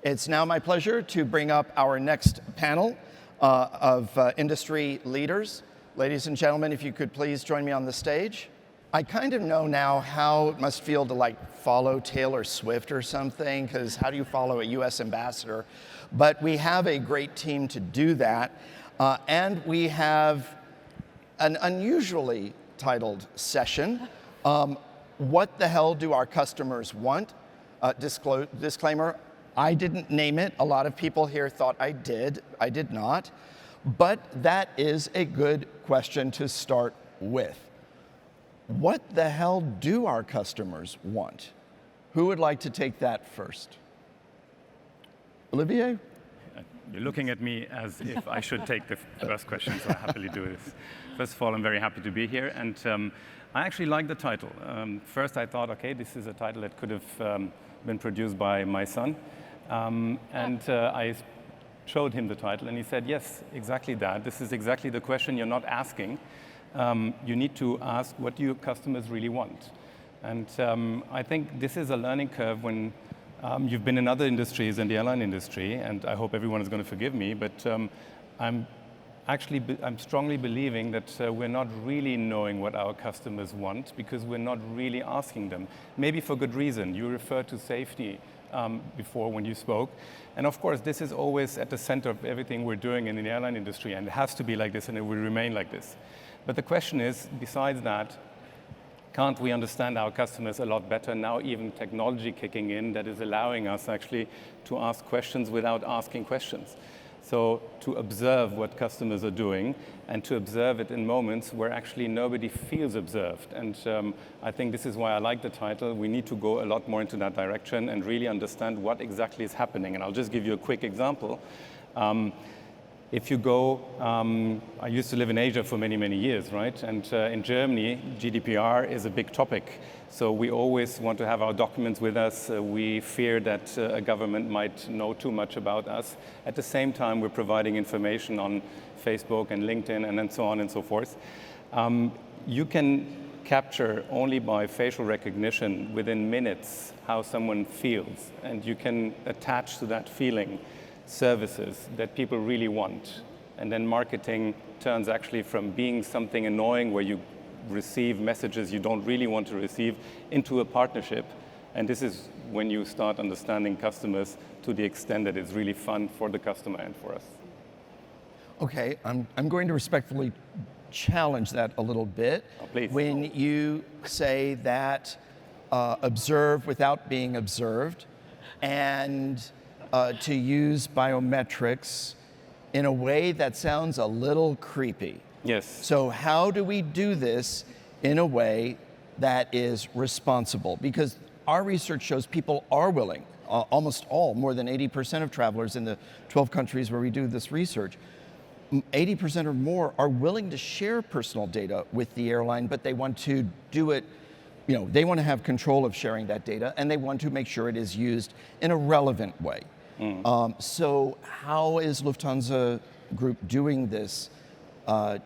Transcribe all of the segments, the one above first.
It's now my pleasure to bring up our next panel of industry leaders. Ladies and gentlemen, if you could please join me on the stage. I kind of know now how it must feel to follow Taylor Swift or something, because how do you follow a US ambassador? But we have a great team to do that. And we have an unusually titled session. What the hell do our customers want? Disclaimer, I didn't name it. A lot of people here thought I did. I did not. But that is a good question to start with. What the hell do our customers want? Who would like to take that first? Olivier? You're looking at me as if I should take the first question, so I happily do this. First of all, I'm very happy to be here, and I actually like the title. First, I thought, okay, this is a title that could have been produced by my son, and I showed him the title, and he said, yes, exactly that. This is exactly the question you're not asking. You need to ask, what do your customers really want? And I think this is a learning curve when you've been in other industries in the airline industry, and I hope everyone is going to forgive me, but I'm strongly believing that we're not really knowing what our customers want because we're not really asking them. Maybe for good reason. You referred to safety before when you spoke. And of course, this is always at the center of everything we're doing in the airline industry, and it has to be like this, and it will remain like this. But the question is, besides that, can't we understand our customers a lot better now, even technology kicking in that is allowing us actually to ask questions without asking questions? So to observe what customers are doing and to observe it in moments where actually nobody feels observed. And I think this is why I like the title. We need to go a lot more into that direction and really understand what exactly is happening. And I'll just give you a quick example. If you go, I used to live in Asia for many, many years, right? And in Germany, GDPR is a big topic. So we always want to have our documents with us. We fear that a government might know too much about us. At the same time, we're providing information on Facebook and LinkedIn and then so on and so forth. You can capture only by facial recognition within minutes how someone feels. And you can attach to that feeling services that people really want. And then marketing turns actually from being something annoying where you receive messages you don't really want to receive into a partnership. And this is when you start understanding customers to the extent that it's really fun for the customer and for us. Okay, I'm going to respectfully challenge that a little bit. Oh, please. When you say that observe without being observed, and to use biometrics in a way that sounds a little creepy. Yes. So how do we do this in a way that is responsible? Because our research shows people are willing, almost all, more than 80% of travelers in the 12 countries where we do this research, 80% or more are willing to share personal data with the airline, but they want to do it, they want to have control of sharing that data, and they want to make sure it is used in a relevant way. So how is Lufthansa Group doing this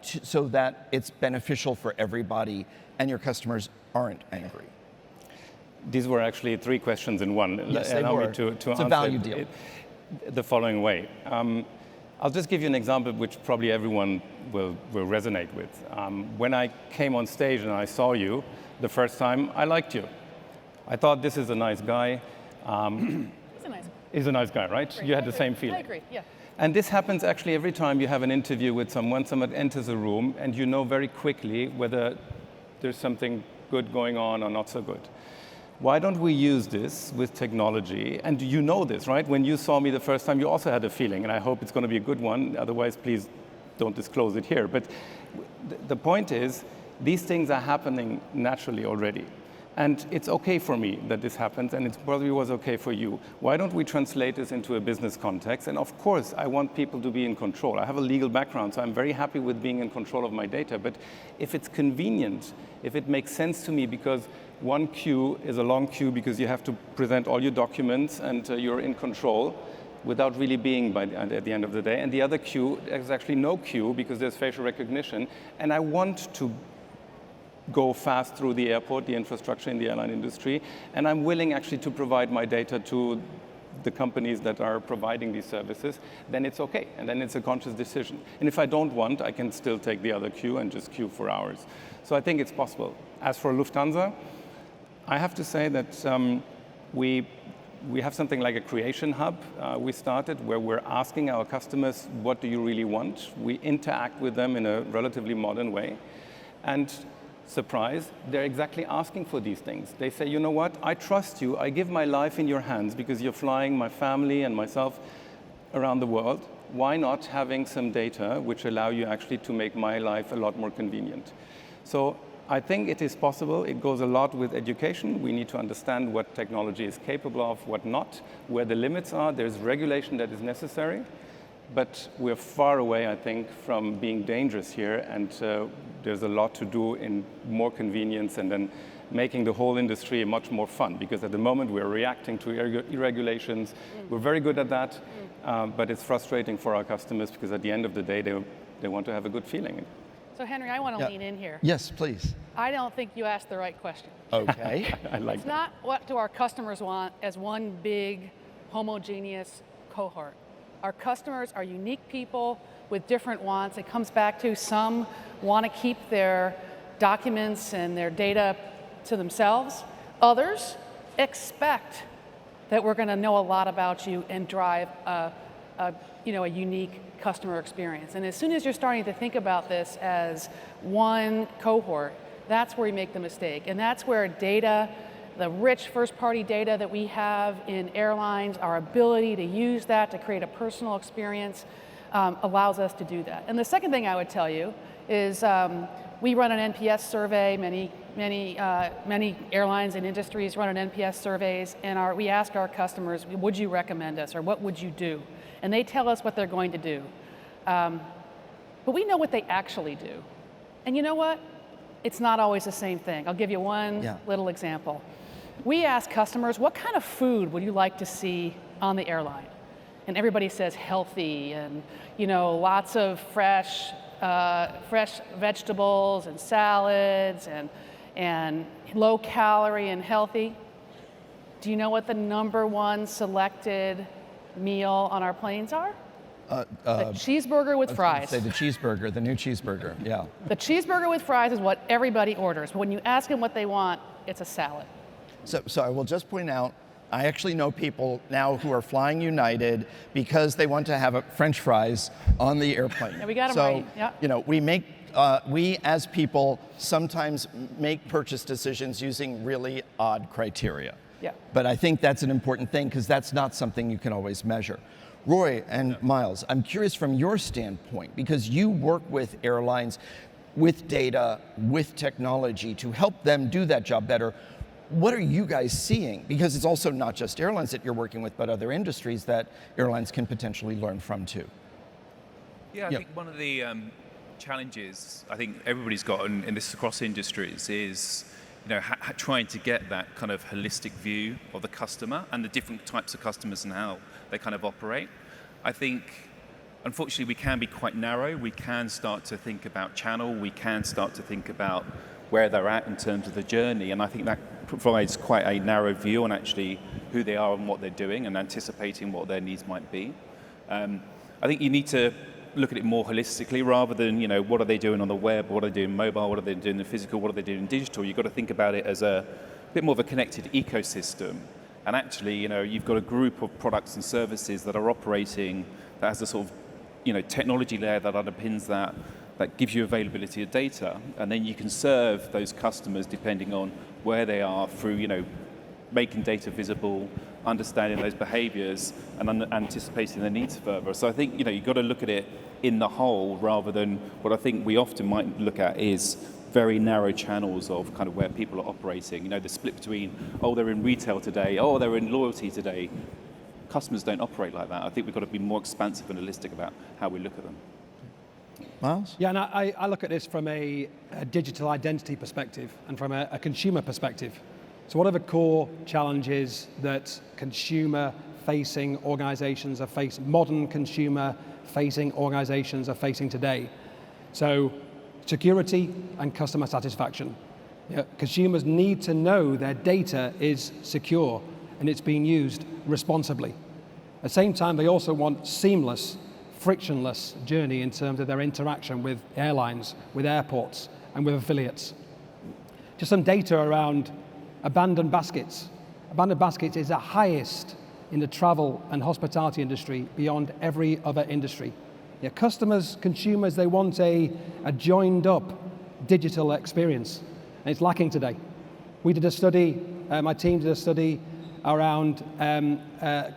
so that it's beneficial for everybody and your customers aren't angry? These were actually three questions in one. Yes, they were. To it's answer a value deal. The following way. I'll just give you an example which probably everyone will resonate with. When I came on stage and I saw you the first time, I liked you. I thought this is a nice guy. He's a nice guy, right? Great. You had the same feeling. I agree, yeah. And this happens actually every time you have an interview with someone enters a room and you know very quickly whether there's something good going on or not so good. Why don't we use this with technology? And you know this, right? When you saw me the first time, you also had a feeling, and I hope it's going to be a good one. Otherwise, please don't disclose it here. But the point is, these things are happening naturally already. And it's okay for me that this happens, and it probably was okay for you. Why don't we translate this into a business context? And of course, I want people to be in control. I have a legal background, so I'm very happy with being in control of my data. But if it's convenient, if it makes sense to me, because one queue is a long queue because you have to present all your documents and you're in control without really being at the end of the day. And the other queue, there's actually no queue because there's facial recognition. And I want to go fast through the airport, the infrastructure in the airline industry, and I'm willing actually to provide my data to the companies that are providing these services, then it's okay, and then it's a conscious decision. And if I don't want, I can still take the other queue and just queue for hours. So I think it's possible. As for Lufthansa, I have to say that we have something like a creation hub we started where we're asking our customers, what do you really want? We interact with them in a relatively modern way. And surprise, they're exactly asking for these things. They say, you know what, I trust you, I give my life in your hands because you're flying my family and myself around the world. Why not having some data which allow you actually to make my life a lot more convenient? So I think it is possible. It goes a lot with education. We need to understand what technology is capable of, what not, where the limits are. There's regulation that is necessary. But we're far away, I think, from being dangerous here, and there's a lot to do in more convenience and then making the whole industry much more fun, because at the moment we're reacting to irregulations. We're very good at that, but it's frustrating for our customers because at the end of the day, they want to have a good feeling. So Henry, I want to lean in here. Yes, please. I don't think you asked the right question. Okay. I like It's not what do our customers want as one big homogeneous cohort. Our customers are unique people with different wants. It comes back to some want to keep their documents and their data to themselves. Others expect that we're going to know a lot about you and drive a unique customer experience. And as soon as you're starting to think about this as one cohort, that's where we make the mistake. And that's where data, the rich first-party data that we have in airlines, our ability to use that to create a personal experience allows us to do that. And the second thing I would tell you is we run an NPS survey. Many airlines and industries run an NPS surveys, and we ask our customers, would you recommend us, or what would you do? And they tell us what they're going to do. But we know what they actually do. And you know what? It's not always the same thing. I'll give you one little example. We ask customers, what kind of food would you like to see on the airline? And everybody says healthy and lots of fresh vegetables and salads and low calorie and healthy. Do you know what the #1 selected meal on our planes are? A cheeseburger with fries. Say the cheeseburger, the new cheeseburger, yeah. The cheeseburger with fries is what everybody orders. But when you ask them what they want, it's a salad. So I will just point out, I actually know people now who are flying United because they want to have French fries on the airplane. Yeah, we got them right. Yeah. We as people sometimes make purchase decisions using really odd criteria. Yeah. But I think that's an important thing because that's not something you can always measure. Roy and Miles, I'm curious from your standpoint, because you work with airlines, with data, with technology to help them do that job better. What are you guys seeing? Because it's also not just airlines that you're working with, but other industries that airlines can potentially learn from too. Yeah, I think one of the challenges I think everybody's got, and this is across industries, is trying to get that kind of holistic view of the customer and the different types of customers and how they kind of operate. I think, unfortunately, we can be quite narrow. We can start to think about channel. We can start to think about where they're at in terms of the journey. And I think that provides quite a narrow view on actually who they are and what they're doing and anticipating what their needs might be. I think you need to look at it more holistically rather than, what are they doing on the web, what are they doing mobile, what are they doing in the physical, what are they doing in digital. You've got to think about it as a bit more of a connected ecosystem. And actually, you've got a group of products and services that are operating that has a sort of, technology layer that underpins that gives you availability of data. And then you can serve those customers depending on where they are through, making data visible, understanding those behaviors, and anticipating their needs further. So I think, you've got to look at it in the whole rather than what I think we often might look at is very narrow channels of kind of where people are operating. The split between, they're in retail today, they're in loyalty today. Customers don't operate like that. I think we've got to be more expansive and holistic about how we look at them. Miles? Yeah, and I look at this from a digital identity perspective and from a consumer perspective. So what are the core challenges that consumer-facing organizations are facing, modern consumer-facing organizations are facing today? So security and customer satisfaction. Consumers need to know their data is secure and it's being used responsibly. At the same time, they also want seamless, frictionless journey in terms of their interaction with airlines, with airports, and with affiliates. Just some data around abandoned baskets. Abandoned baskets is the highest in the travel and hospitality industry beyond every other industry. Yeah, customers, consumers, they want a joined up digital experience, and it's lacking today. We did a study, my team did a study around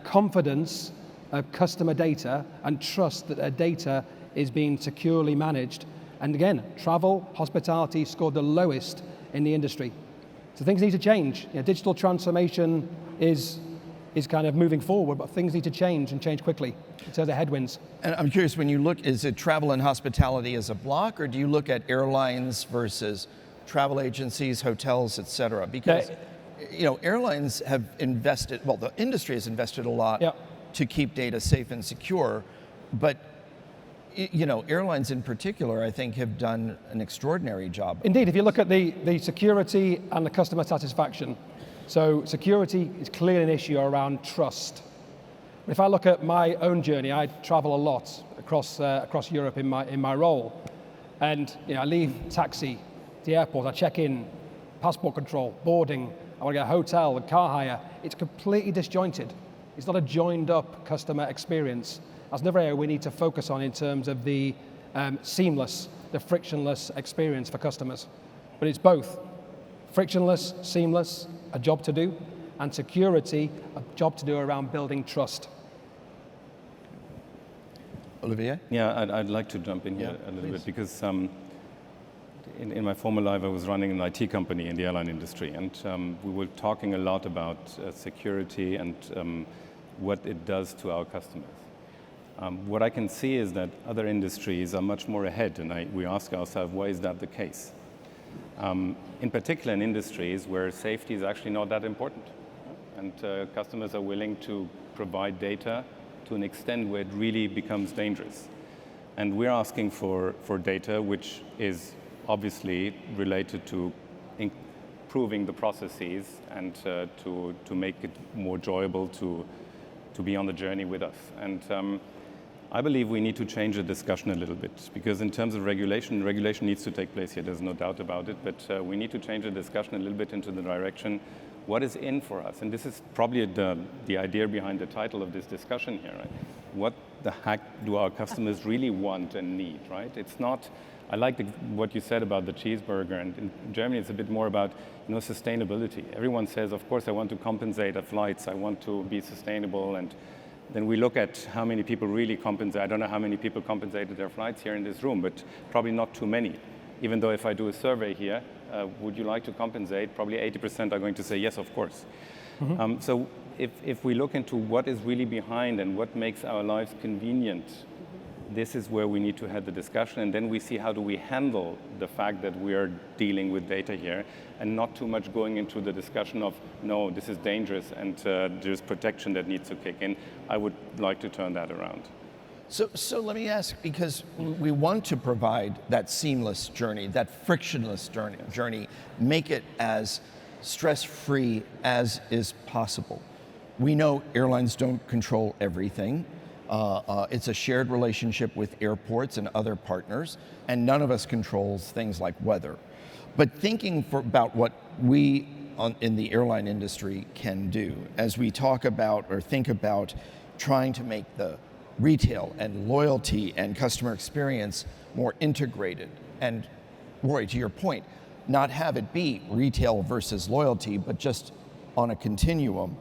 confidence of customer data and trust that their data is being securely managed. And again, travel, hospitality scored the lowest in the industry. So things need to change. You know, digital transformation is kind of moving forward, but things need to change and change quickly in terms of headwinds. And I'm curious, when you look, is it travel and hospitality as a block, or do you look at airlines versus travel agencies, hotels, et cetera? Because you know, airlines have invested, well, the industry has invested a lot to keep data safe and secure, but you know, airlines in particular, I think, have done an extraordinary job. Indeed, if you look at the security and the customer satisfaction, so security is clearly an issue around trust. If I look at my own journey, I travel a lot across Europe in my role, and you know, I leave taxi, the airport, I check in, passport control, boarding, I want to get a hotel, a car hire. It's completely disjointed. It's not a joined up customer experience. That's another area we need to focus on in terms of the seamless, the frictionless experience for customers. But it's both frictionless, seamless, a job to do, and security, a job to do around building trust. Olivier? Yeah, I'd like to jump in here a little bit, because in my former life I was running an IT company in the airline industry, and we were talking a lot about security and what it does to our customers. What I can see is that other industries are much more ahead, and we ask ourselves, why is that the case? In particular in industries where safety is actually not that important, and customers are willing to provide data to an extent where it really becomes dangerous. And we're asking for data which is obviously related to improving the processes and to make it more enjoyable to be on the journey with us. And I believe we need to change the discussion a little bit, because in terms of regulation needs to take place here, there's no doubt about it, but we need to change the discussion a little bit into the direction, what is in for us? And this is probably the idea behind the title of this discussion here, right? What the heck do our customers really want and need, right? It's not, I like what you said about the cheeseburger, and in Germany it's a bit more about, you know, sustainability. Everyone says, of course I want to compensate at flights, I want to be sustainable, and then we look at how many people really compensate. I don't know how many people compensated their flights here in this room, but probably not too many. Even though if I do a survey here, would you like to compensate? Probably 80% are going to say yes, of course. Mm-hmm. So if we look into what is really behind and what makes our lives convenient, this is where we need to have the discussion, and then we see how do we handle the fact that we are dealing with data here, and not too much going into the discussion of, no, this is dangerous and there's protection that needs to kick in. I would like to turn that around. So let me ask, because we want to provide that seamless journey, that frictionless journey, make it as stress-free as is possible. We know airlines don't control everything. It's a shared relationship with airports and other partners, and none of us controls things like weather. But thinking about what we in the airline industry can do, as we talk about or think about trying to make the retail and loyalty and customer experience more integrated, and Roy, to your point, not have it be retail versus loyalty, but just on a continuum.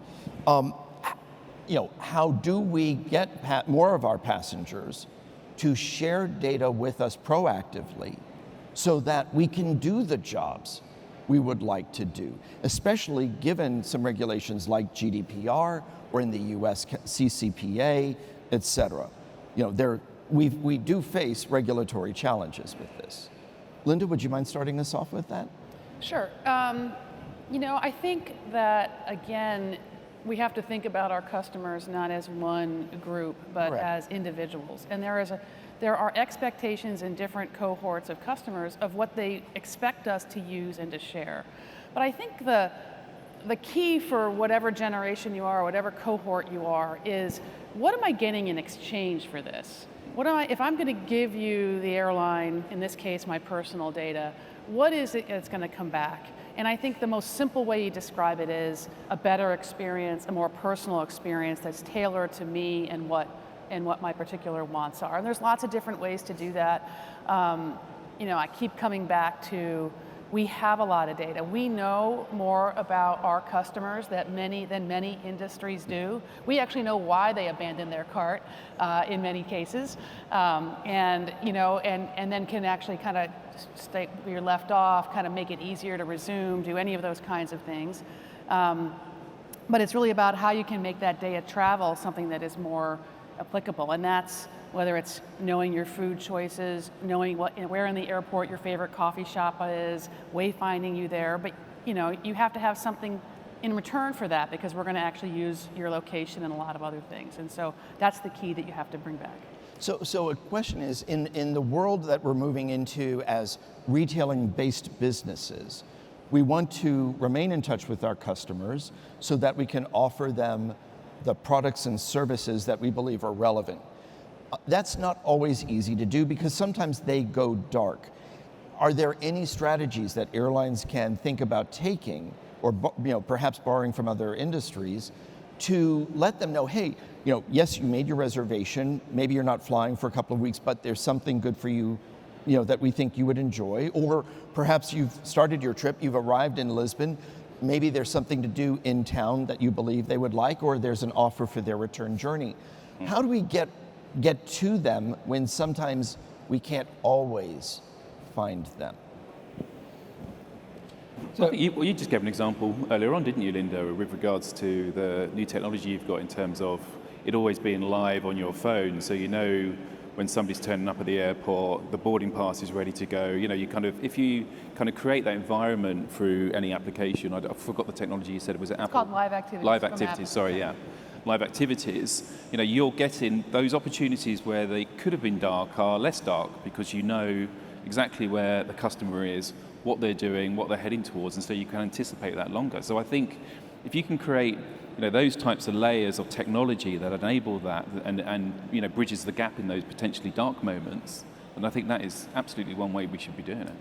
You know, how do we get more of our passengers to share data with us proactively so that we can do the jobs we would like to do, especially given some regulations like GDPR or in the US CCPA, et cetera. You know, we do face regulatory challenges with this. Linda, would you mind starting us off with that? Sure. You know, I think that, again, we have to think about our customers not as one group, but Correct. as individuals. And there are expectations in different cohorts of customers of what they expect us to use and to share. But I think the key for whatever generation you are, whatever cohort you are, is what am I getting in exchange for this? If I'm going to give you the airline, in this case my personal data, what is it that's going to come back? And I think the most simple way you describe it is a better experience, a more personal experience that's tailored to me and what my particular wants are. And there's lots of different ways to do that. I keep coming back to, we have a lot of data. We know more about our customers than many industries do. We actually know why they abandoned their cart in many cases, and then can actually kind of stay where you're left off, kind of make it easier to resume, do any of those kinds of things. But it's really about how you can make that day of travel something that is more applicable, and that's whether it's knowing your food choices, knowing where in the airport your favorite coffee shop is, wayfinding you there, but you have to have something in return for that, because we're going to actually use your location and a lot of other things, and so that's the key that you have to bring back. So a question is, in the world that we're moving into as retailing-based businesses, we want to remain in touch with our customers so that we can offer them the products and services that we believe are relevant. That's not always easy to do because sometimes they go dark. Are there any strategies that airlines can think about taking, or perhaps borrowing from other industries, to let them know, hey, yes, you made your reservation, maybe you're not flying for a couple of weeks, but there's something good for you, that we think you would enjoy, or perhaps you've started your trip, you've arrived in Lisbon, maybe there's something to do in town that you believe they would like, or there's an offer for their return journey. How do we get to them when sometimes we can't always find them? So you just gave an example earlier on, didn't you, Linda, with regards to the new technology you've got in terms of it always being live on your phone, so when somebody's turning up at the airport, the boarding pass is ready to go. If you create that environment through any application, I forgot the technology you said, was it Apple? It's called Live Activities. Live Activities, sorry, yeah. Live activities, you're getting those opportunities where they could have been dark are less dark, because you know exactly where the customer is, what they're doing, what they're heading towards, and so you can anticipate that longer. So I think if you can create those types of layers of technology that enable that and bridges the gap in those potentially dark moments, then I think that is absolutely one way we should be doing it.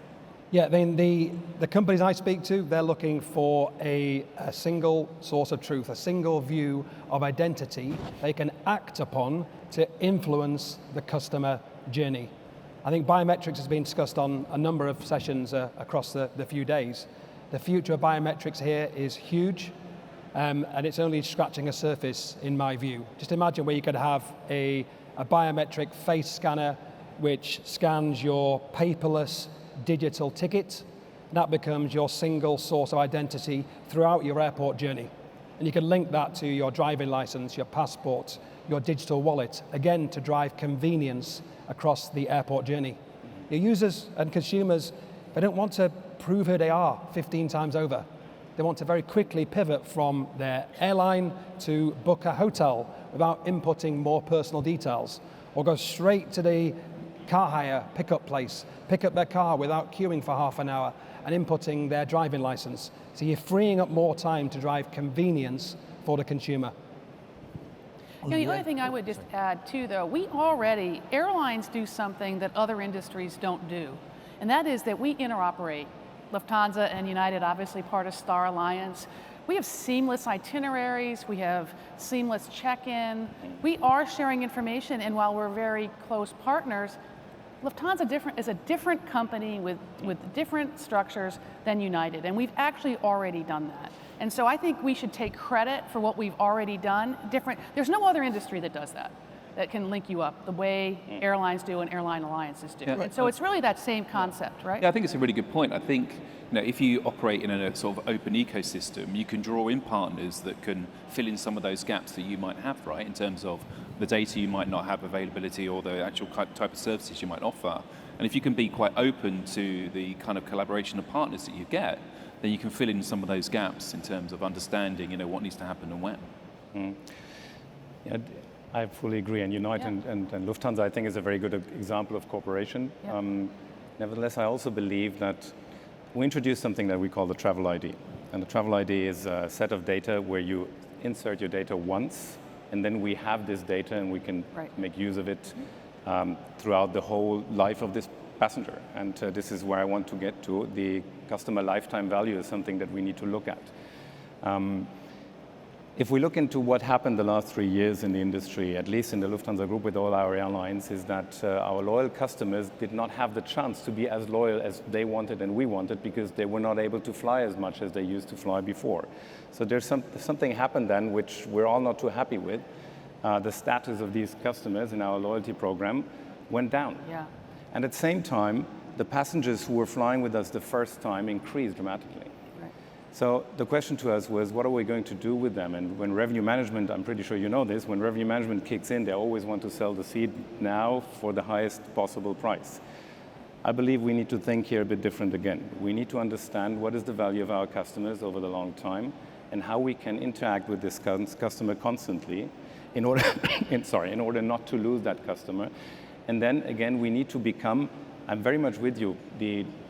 Yeah, the companies I speak to, they're looking for a single source of truth, a single view of identity they can act upon to influence the customer journey. I think biometrics has been discussed on a number of sessions across the few days. The future of biometrics here is huge, and it's only scratching a surface in my view. Just imagine where you could have a biometric face scanner which scans your paperless digital ticket. That becomes your single source of identity throughout your airport journey. And you can link that to your driving license, your passport, your digital wallet, again to drive convenience across the airport journey. Your users and consumers, they don't want to prove who they are 15 times over. They want to very quickly pivot from their airline to book a hotel without inputting more personal details, or go straight to the car hire pickup place, pick up their car without queuing for half an hour and inputting their driving license. So you're freeing up more time to drive convenience for the consumer. The only thing I would just add too, though, airlines do something that other industries don't do, and that is that we interoperate. Lufthansa and United, obviously part of Star Alliance. We have seamless itineraries, we have seamless check-in. We are sharing information, and while we're very close partners, Lufthansa is a different company with different structures than United, and we've actually already done that. And so I think we should take credit for what we've already done. There's no other industry that does that can link you up the way airlines do and airline alliances do. Yeah. And so it's really that same concept, right? Yeah, I think it's a really good point. I think if you operate in a sort of open ecosystem, you can draw in partners that can fill in some of those gaps that you might have, right, in terms of the data you might not have availability or the actual type of services you might offer. And if you can be quite open to the kind of collaboration of partners that you get, then you can fill in some of those gaps in terms of understanding, what needs to happen and when. Yeah, I fully agree. And United and Lufthansa, I think, is a very good example of cooperation. Yeah. Nevertheless, I also believe that we introduced something that we call the travel ID. And the travel ID is a set of data where you insert your data once, and then we have this data and we can make use of it throughout the whole life of this passenger. And this is where I want to get to. The customer lifetime value is something that we need to look at. If we look into what happened the last 3 years in the industry, at least in the Lufthansa Group with all our airlines, is that our loyal customers did not have the chance to be as loyal as they wanted and we wanted because they were not able to fly as much as they used to fly before. So there's something happened then which we're all not too happy with. The status of these customers in our loyalty program went down. Yeah. And at the same time, the passengers who were flying with us the first time increased dramatically. So the question to us was, what are we going to do with them? And when revenue management, I'm pretty sure you know this, when revenue management kicks in, they always want to sell the seat now for the highest possible price. I believe we need to think here a bit different again. We need to understand what is the value of our customers over the long time and how we can interact with this customer constantly in order, in order not to lose that customer. And then again, we need to become, I'm very much with you.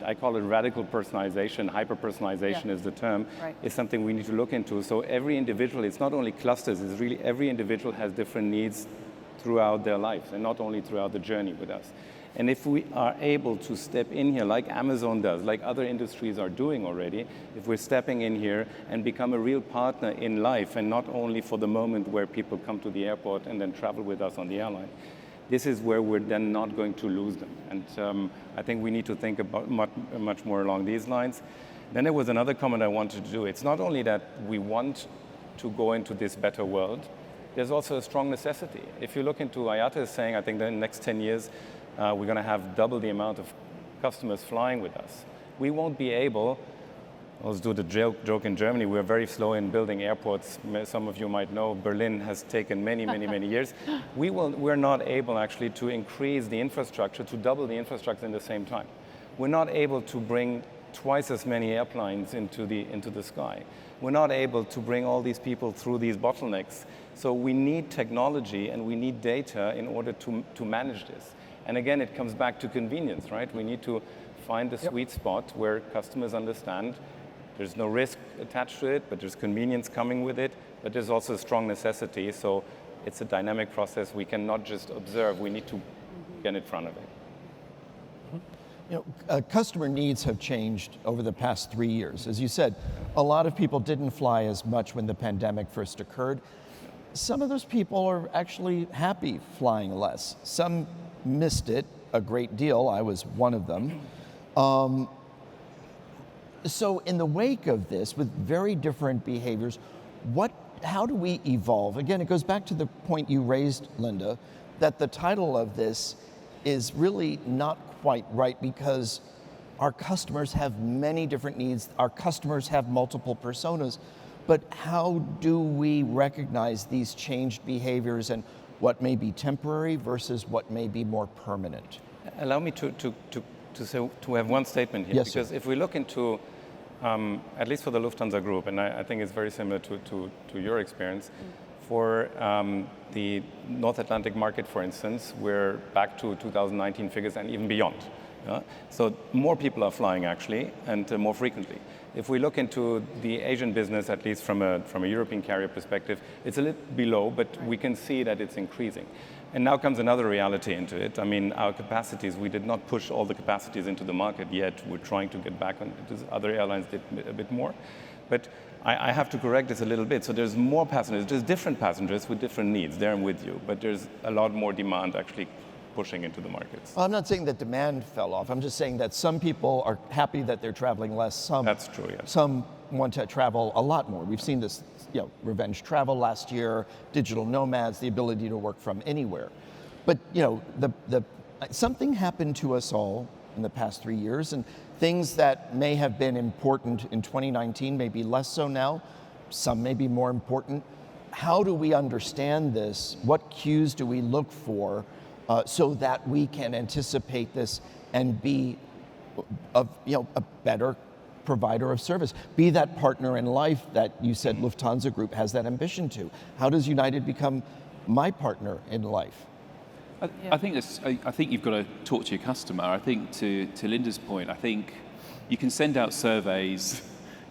I call it radical personalization, hyper-personalization is the term, is something we need to look into. So every individual, it's not only clusters, it's really every individual has different needs throughout their life and not only throughout the journey with us. And if we are able to step in here like Amazon does, like other industries are doing already, if we're stepping in here and become a real partner in life and not only for the moment where people come to the airport and then travel with us on the airline, this is where we're then not going to lose them. And I think we need to think about much more along these lines. Then there was another comment I wanted to do. It's not only that we want to go into this better world, there's also a strong necessity. If you look into IATA is saying, I think that in the next 10 years, we're going to have double the amount of customers flying with us. We won't be able, let's do the joke in Germany, we're very slow in building airports. Some of you might know Berlin has taken many years. We're not able actually to increase the infrastructure, to double the infrastructure in the same time. We're not able to bring twice as many airplanes into the sky. We're not able to bring all these people through these bottlenecks. So we need technology and we need data in order to manage this. And again, it comes back to convenience, right? We need to find the sweet spot where customers understand there's no risk attached to it, but there's convenience coming with it, but there's also a strong necessity. So it's a dynamic process. We cannot just observe. We need to get in front of it. You know, customer needs have changed over the past 3 years. As you said, a lot of people didn't fly as much when the pandemic first occurred. Some of those people are actually happy flying less. Some missed it a great deal. I was one of them. So in the wake of this, with very different behaviors, how do we evolve? Again, it goes back to the point you raised, Linda, that the title of this is really not quite right because our customers have many different needs. Our customers have multiple personas, but how do we recognize these changed behaviors and what may be temporary versus what may be more permanent? Allow me to have one statement here, yes, because sir. if we look into, at least for the Lufthansa Group, and I think it's very similar to your experience, for the North Atlantic market, for instance, we're back to 2019 figures and even beyond. So more people are flying actually, and more frequently. If we look into the Asian business, at least from a European carrier perspective, it's a little below, but we can see that it's increasing. And now comes another reality into it. I mean, our capacities, we did not push all the capacities into the market yet. We're trying to get back on it. Other airlines did a bit more. But I have to correct this a little bit. So there's more passengers, there's different passengers with different needs. There I'm with you. But there's a lot more demand actually pushing into the markets. Well, I'm not saying that demand fell off. I'm just saying that some people are happy that they're traveling less. That's true, yes. Some want to travel a lot more. We've seen this, revenge travel last year, digital nomads, the ability to work from anywhere. But something happened to us all in the past 3 years, and things that may have been important in 2019 may be less so now. Some may be more important. How do we understand this? What cues do we look for so that we can anticipate this and be a better provider of service? Be that partner in life that you said Lufthansa Group has that ambition to. How does United become my partner in life? I think you've got to talk to your customer. I think to Linda's point, I think you can send out surveys,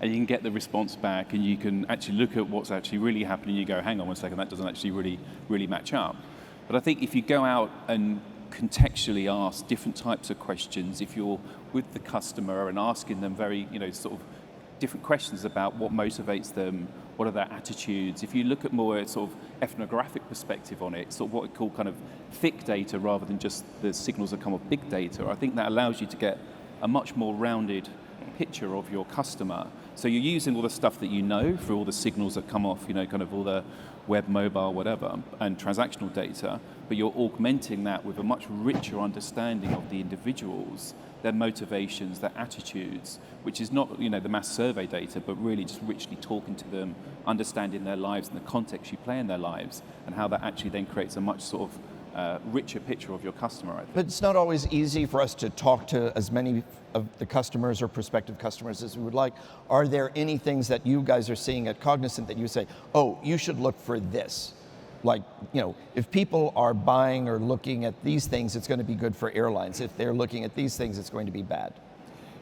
and you can get the response back, and you can actually look at what's actually really happening. You go, hang on one second, that doesn't actually really match up. But I think if you go out and contextually ask different types of questions, if you're with the customer and asking them very, sort of different questions about what motivates them, what are their attitudes. If you look at more sort of ethnographic perspective on it, sort of what we call kind of thick data rather than just the signals that come off big data, I think that allows you to get a much more rounded picture of your customer. So you're using all the stuff that you know through all the signals that come off, kind of all the web, mobile, whatever, and transactional data, but you're augmenting that with a much richer understanding of the individuals, their motivations, their attitudes, which is not, the mass survey data, but really just richly talking to them, understanding their lives and the context you play in their lives, and how that actually then creates a much sort of richer picture of your customer, I think. But it's not always easy for us to talk to as many of the customers or prospective customers as we would like. Are there any things that you guys are seeing at Cognizant that you say, oh, you should look for this? Like, if people are buying or looking at these things, it's going to be good for airlines. If they're looking at these things, it's going to be bad.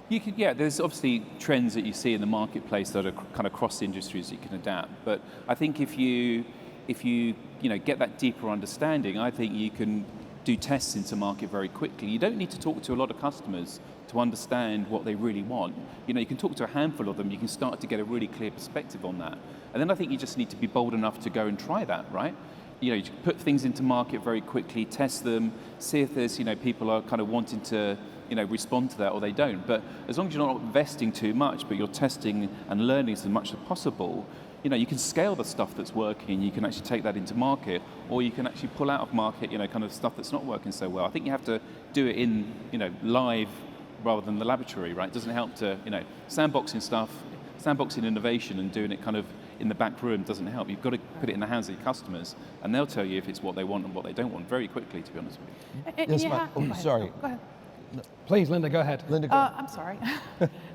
There's obviously trends that you see in the marketplace that are kind of cross industries that you can adapt. But I think if you get that deeper understanding, I think you can do tests into market very quickly. You don't need to talk to a lot of customers to understand what they really want. You can talk to a handful of them, you can start to get a really clear perspective on that. And then I think you just need to be bold enough to go and try that, right? You put things into market very quickly, test them, see if there's, people are kind of wanting to, respond to that or they don't. But as long as you're not investing too much, but you're testing and learning as much as possible, you can scale the stuff that's working, you can actually take that into market, or you can actually pull out of market, kind of stuff that's not working so well. I think you have to do it in, live rather than the laboratory, right? It doesn't help to, sandboxing stuff, sandboxing innovation and doing it kind of in the back room doesn't help. You've got to put it in the hands of your customers, and they'll tell you if it's what they want and what they don't want very quickly, to be honest with you. Yes, sorry. Go ahead. Please, Linda, go ahead. Linda, go ahead. I'm sorry.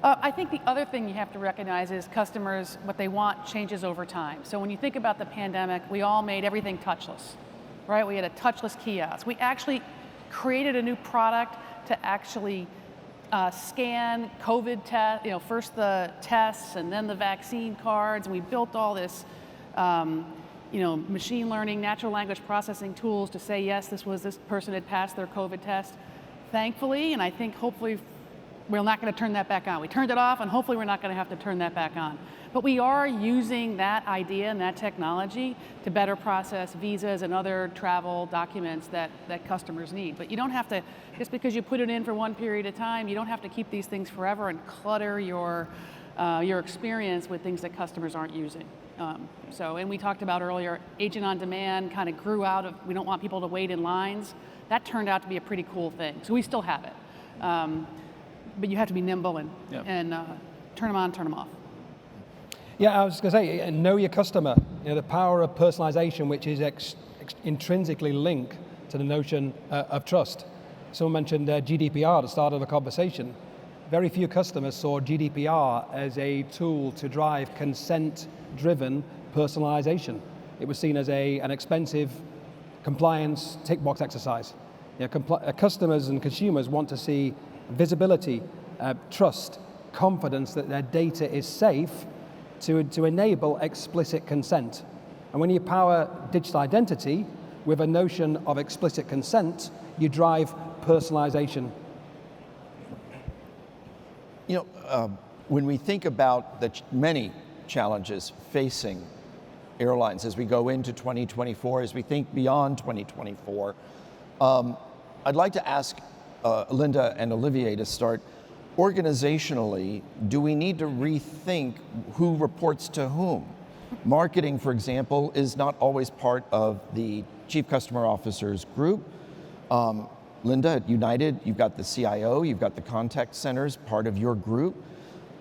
I think the other thing you have to recognize is customers, what they want changes over time. So when you think about the pandemic, we all made everything touchless, right? We had a touchless kiosk. We actually created a new product to actually scan COVID test, first the tests and then the vaccine cards, and we built all this, machine learning, natural language processing tools to say, yes, this person had passed their COVID test. Thankfully, and I think hopefully we're not going to turn that back on. We turned it off, and hopefully we're not going to have to turn that back on. But we are using that idea and that technology to better process visas and other travel documents that customers need. But you don't have to, just because you put it in for one period of time, you don't have to keep these things forever and clutter your experience with things that customers aren't using. And we talked about earlier, agent on demand kind of grew out of, we don't want people to wait in lines. That turned out to be a pretty cool thing. So we still have it. But you have to be nimble and turn them on, turn them off. Yeah, I was going to say, know your customer. The power of personalization, which is intrinsically linked to the notion of trust. Someone mentioned GDPR at the start of the conversation. Very few customers saw GDPR as a tool to drive consent-driven personalization. It was seen as an expensive compliance tick box exercise. Customers and consumers want to see visibility, trust, confidence that their data is safe to enable explicit consent. And when you power digital identity with a notion of explicit consent, you drive personalization. When we think about the many challenges facing airlines as we go into 2024, as we think beyond 2024, I'd like to ask Linda and Olivier to start. Organizationally, do we need to rethink who reports to whom? Marketing, for example, is not always part of the Chief Customer Officer's group. Linda, at United, you've got the CIO, you've got the contact centers, part of your group.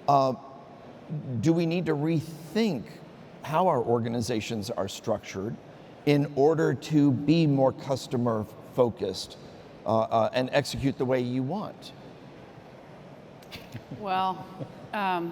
Do we need to rethink how our organizations are structured in order to be more customer focused and execute the way you want? Well, I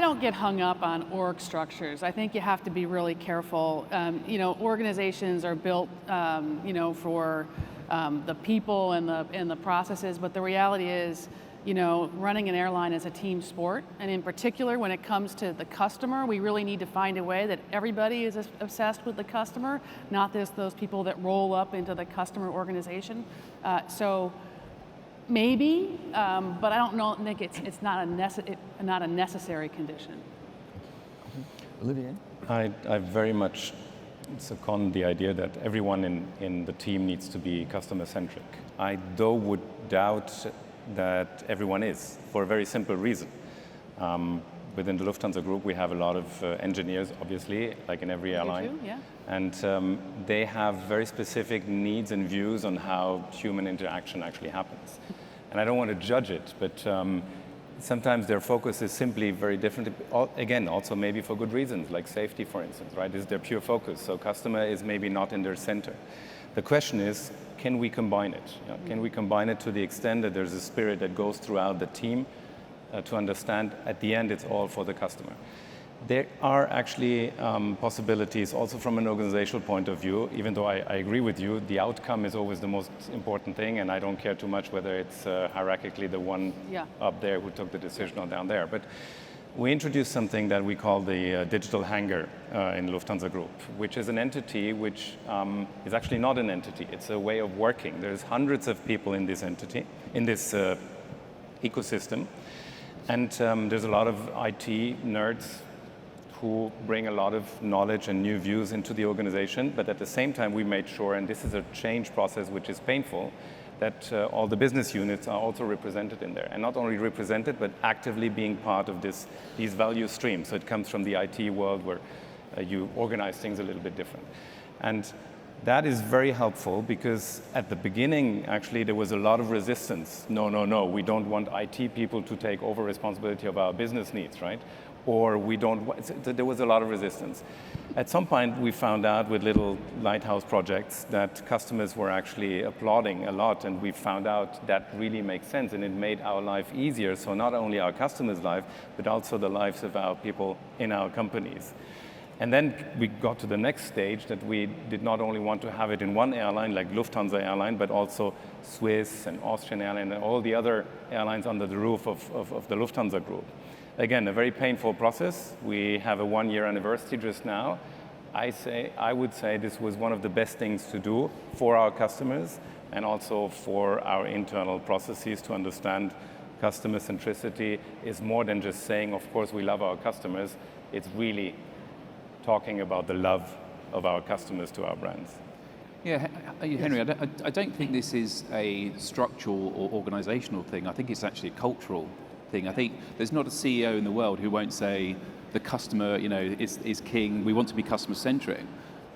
don't get hung up on org structures. I think you have to be really careful. Organizations are built, for the people and the processes. But the reality is, running an airline is a team sport, and in particular, when it comes to the customer, we really need to find a way that everybody is obsessed with the customer, not just those people that roll up into the customer organization. So maybe, but I don't think it's not a necessary condition. Olivier? I very much second the idea that everyone in the team needs to be customer-centric. I, though, would doubt that everyone is, for a very simple reason. Within the Lufthansa Group, we have a lot of engineers, obviously, like in every airline. You too, yeah. And they have very specific needs and views on how human interaction actually happens. And I don't want to judge it, but sometimes their focus is simply very different. Again, also maybe for good reasons, like safety, for instance, right? Is their pure focus. So customer is maybe not in their center. The question is, can we combine it? Can we combine it to the extent that there's a spirit that goes throughout the team to understand at the end it's all for the customer? There are actually possibilities also from an organizational point of view, even though I agree with you, the outcome is always the most important thing, and I don't care too much whether it's hierarchically the one up there who took the decision or down there. But we introduced something that we call the digital hangar in Lufthansa Group, which is an entity which is actually not an entity. It's a way of working. There's hundreds of people in this entity, in this ecosystem, and there's a lot of IT nerds who bring a lot of knowledge and new views into the organization, but at the same time we made sure, and this is a change process which is painful, that all the business units are also represented in there. And not only represented, but actively being part of these value streams. So it comes from the IT world where you organize things a little bit different. And that is very helpful because at the beginning, actually, there was a lot of resistance. No, we don't want IT people to take over responsibility of our business needs, right? Or we don't, there was a lot of resistance. At some point, we found out with little lighthouse projects that customers were actually applauding a lot, and we found out that really makes sense, and it made our life easier. So not only our customers' life, but also the lives of our people in our companies. And then we got to the next stage that we did not only want to have it in one airline, like Lufthansa airline, but also Swiss and Austrian airline and all the other airlines under the roof of the Lufthansa Group. Again, a very painful process. We have a 1-year anniversary just now. I would say this was one of the best things to do for our customers and also for our internal processes to understand customer centricity is more than just saying, of course, we love our customers. It's really talking about the love of our customers to our brands. Yeah, Henry, I don't think this is a structural or organizational thing. I think it's actually a cultural thing. I think there's not a CEO in the world who won't say the customer, is king. We want to be customer-centric.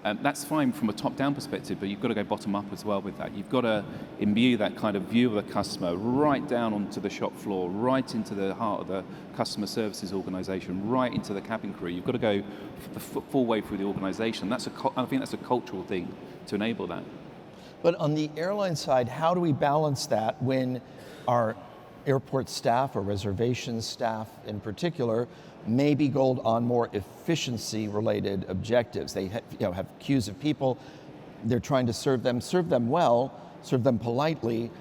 That's fine from a top-down perspective, but you've got to go bottom-up as well with that. You've got to imbue that kind of view of the customer right down onto the shop floor, right into the heart of the customer services organization, right into the cabin crew. You've got to go the full way through the organization. I think that's a cultural thing to enable that. But on the airline side, how do we balance that when our airport staff or reservations staff in particular may be goaled on more efficiency-related objectives? They have queues of people. They're trying to serve them well, serve them politely,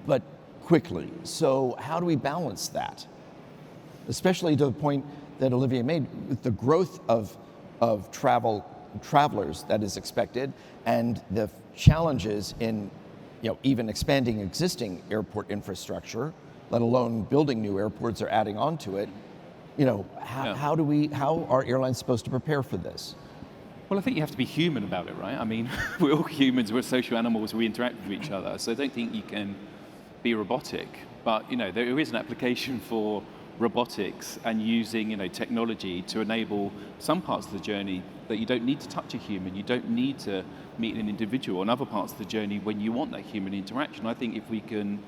but quickly. So how do we balance that? Especially to the point that Olivier made, with the growth of travelers that is expected, and the challenges in even expanding existing airport infrastructure, let alone building new airports or adding on to it. How are airlines supposed to prepare for this? Well, I think you have to be human about it, right? I mean, we're all humans, we're social animals, we interact with each other. So I don't think you can be robotic. But, there is an application for robotics and using, technology to enable some parts of the journey that you don't need to touch a human, you don't need to meet an individual, and other parts of the journey when you want that human interaction. I think if we can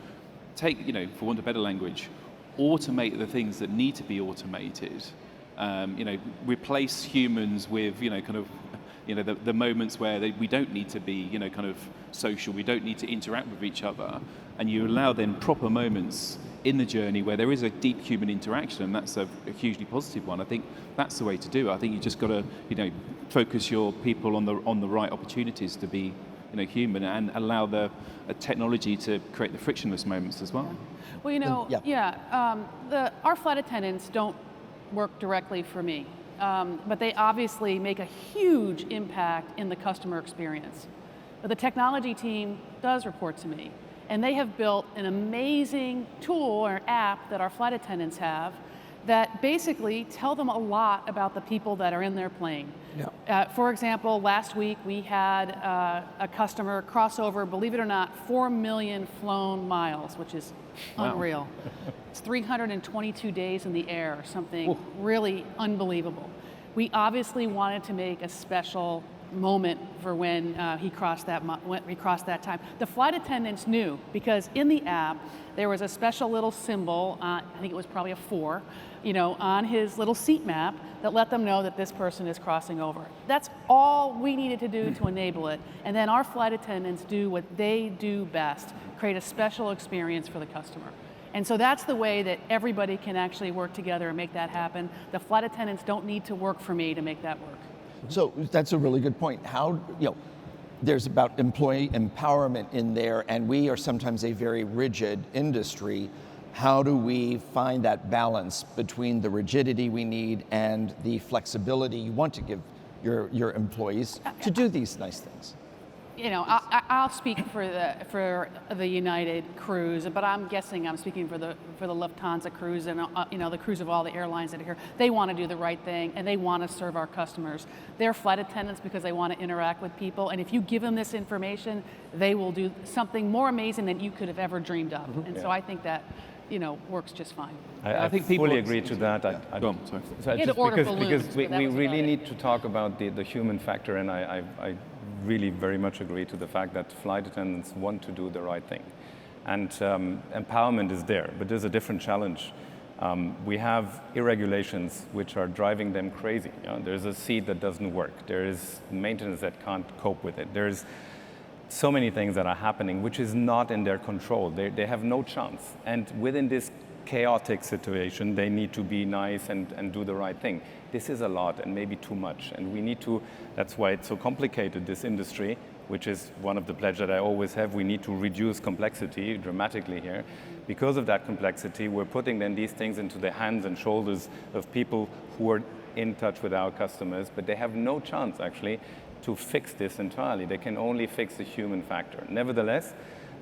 take, for want of better language, automate the things that need to be automated, replace humans with, the moments where we don't need to be, social, we don't need to interact with each other, and you allow then proper moments in the journey where there is a deep human interaction, and that's a hugely positive one. I think that's the way to do it. I think you just got to, focus your people on the right opportunities to be human, and allow the technology to create the frictionless moments as well. Well, our flight attendants don't work directly for me, but they obviously make a huge impact in the customer experience. But the technology team does report to me, and they have built an amazing tool or app that our flight attendants have that basically tell them a lot about the people that are in their plane. Yeah. For example, last week we had a customer crossover, believe it or not, 4 million flown miles, which is unreal. It's 322 days in the air, something really unbelievable. We obviously wanted to make a special moment for when he crossed that time. The flight attendants knew, because in the app there was a special little symbol, I think it was probably a 4, on his little seat map that let them know that this person is crossing over. That's all we needed to do to enable it. And then our flight attendants do what they do best, create a special experience for the customer. And so that's the way that everybody can actually work together and make that happen. The flight attendants don't need to work for me to make that work. So that's a really good point. How, there's about employee empowerment in there, and we are sometimes a very rigid industry. How do we find that balance between the rigidity we need and the flexibility you want to give your employees to do these nice things? I'll speak for the United crews, but I'm guessing I'm speaking for the Lufthansa crews and the crews of all the airlines that are here. They want to do the right thing and they want to serve our customers. They're flight attendants because they want to interact with people, and if you give them this information, they will do something more amazing than you could have ever dreamed of. Mm-hmm. And so I think that works just fine. I think people fully agree to that. Go on, sorry. So just because we really need to talk about the human factor, and I really very much agree to the fact that flight attendants want to do the right thing. And empowerment is there, but there's a different challenge. We have irregulations which are driving them crazy. There's a seat that doesn't work. There is maintenance that can't cope with it. There's so many things that are happening which is not in their control. They have no chance. And within this chaotic situation, they need to be nice and do the right thing. This is a lot and maybe too much. And we need to, that's why it's so complicated, this industry, which is one of the pledges that I always have. We need to reduce complexity dramatically here. Because of that complexity, we're putting then these things into the hands and shoulders of people who are in touch with our customers, but they have no chance actually to fix this entirely. They can only fix the human factor. Nevertheless,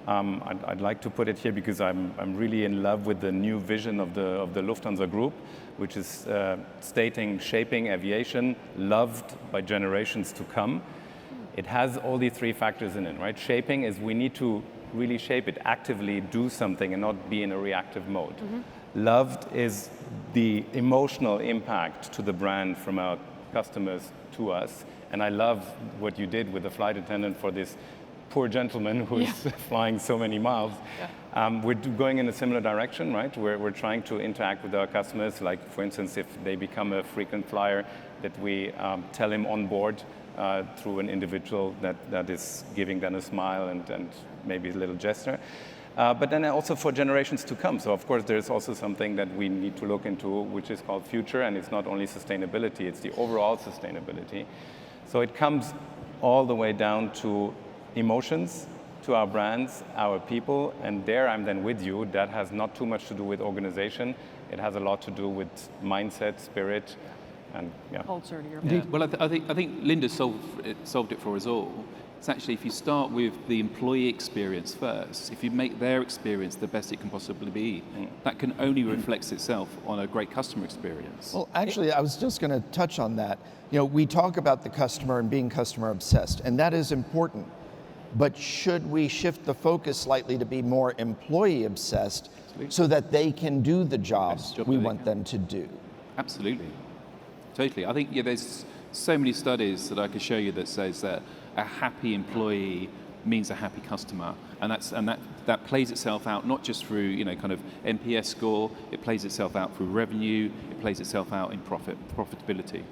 I'd like to put it here because I'm really in love with the new vision of the Lufthansa Group, which is stating shaping aviation, loved by generations to come. It has all these three factors in it, right? Shaping is we need to really shape it, actively do something and not be in a reactive mode. Mm-hmm. Loved is the emotional impact to the brand from our customers to us. And I love what you did with the flight attendant for this poor gentleman who's flying so many miles. Yeah. We're going in a similar direction, right? We're trying to interact with our customers, like for instance, if they become a frequent flyer, that we tell him on board through an individual that is giving them a smile and maybe a little gesture. But then also for generations to come. So of course there's also something that we need to look into, which is called future, and it's not only sustainability, it's the overall sustainability. So it comes all the way down to emotions, to our brands, our people, and there I'm then with you. That has not too much to do with organization. It has a lot to do with mindset, spirit, and culture to your point. Well, I think Linda solved it for us all. It's actually, if you start with the employee experience first, if you make their experience the best it can possibly be, that can only reflect itself on a great customer experience. Well, actually, I was just going to touch on that. We talk about the customer and being customer obsessed, and that is important. But should we shift the focus slightly to be more employee obsessed so that they can do the job we want them to do? Absolutely. Totally. I think there's so many studies that I could show you that says that a happy employee means a happy customer, and that plays itself out not just through kind of NPS score. It plays itself out through revenue. It plays itself out in profitability.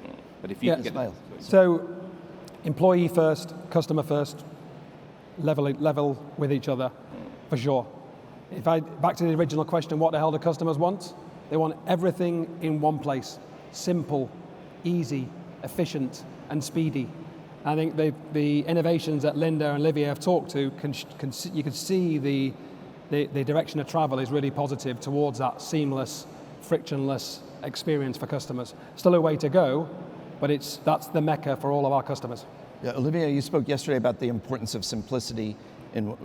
But if you can get so employee first, customer first, level with each other, for sure. Back to the original question, what the hell do customers want? They want everything in one place, simple, easy, efficient, and speedy. I think the innovations that Linda and Olivier have talked to, you can see the direction of travel is really positive towards that seamless, frictionless experience for customers. Still a way to go, but that's the mecca for all of our customers. Yeah, Olivier, you spoke yesterday about the importance of simplicity, and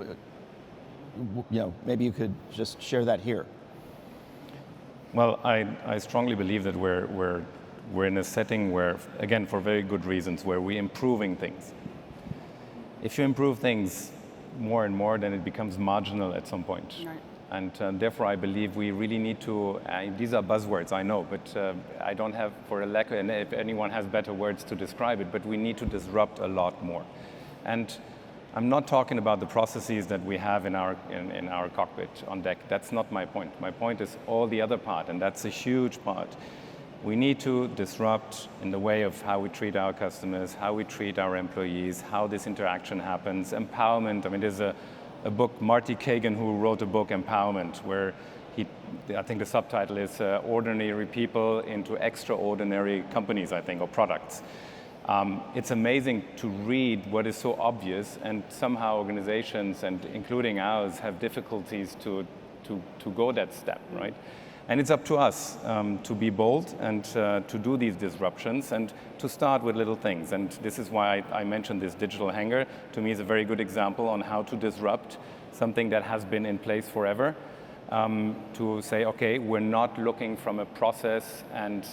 maybe you could just share that here. Well, I strongly believe that we're in a setting where, again, for very good reasons, where we're improving things. If you improve things more and more, then it becomes marginal at some point. Right. And therefore, I believe we really need to, these are buzzwords, I know, but I don't have, for a lack of, and if anyone has better words to describe it, but we need to disrupt a lot more. And I'm not talking about the processes that we have in our cockpit on deck. That's not my point. My point is all the other part, and that's a huge part. We need to disrupt in the way of how we treat our customers, how we treat our employees, how this interaction happens, empowerment. I mean, there's a book, Marty Kagan, who wrote a book, Empowerment, where I think the subtitle is Ordinary People into Extraordinary Companies, I think, or Products. It's amazing to read what is so obvious, and somehow organizations, and including ours, have difficulties to go that step, right? And it's up to us to be bold and to do these disruptions and to start with little things. And this is why I mentioned this digital hangar. To me, is a very good example on how to disrupt something that has been in place forever. To say, okay, we're not looking from a process and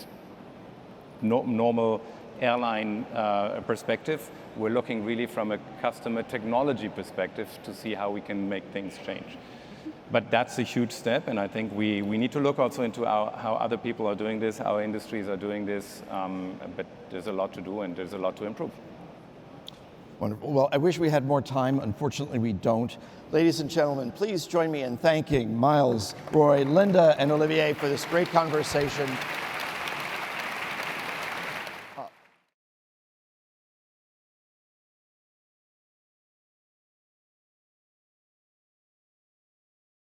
normal airline perspective. We're looking really from a customer technology perspective to see how we can make things change. But that's a huge step, and I think we need to look also into how other people are doing this, how industries are doing this, but there's a lot to do and there's a lot to improve. Wonderful. Well, I wish we had more time. Unfortunately, we don't. Ladies and gentlemen, please join me in thanking Miles, Roy, Linda, and Olivier for this great conversation.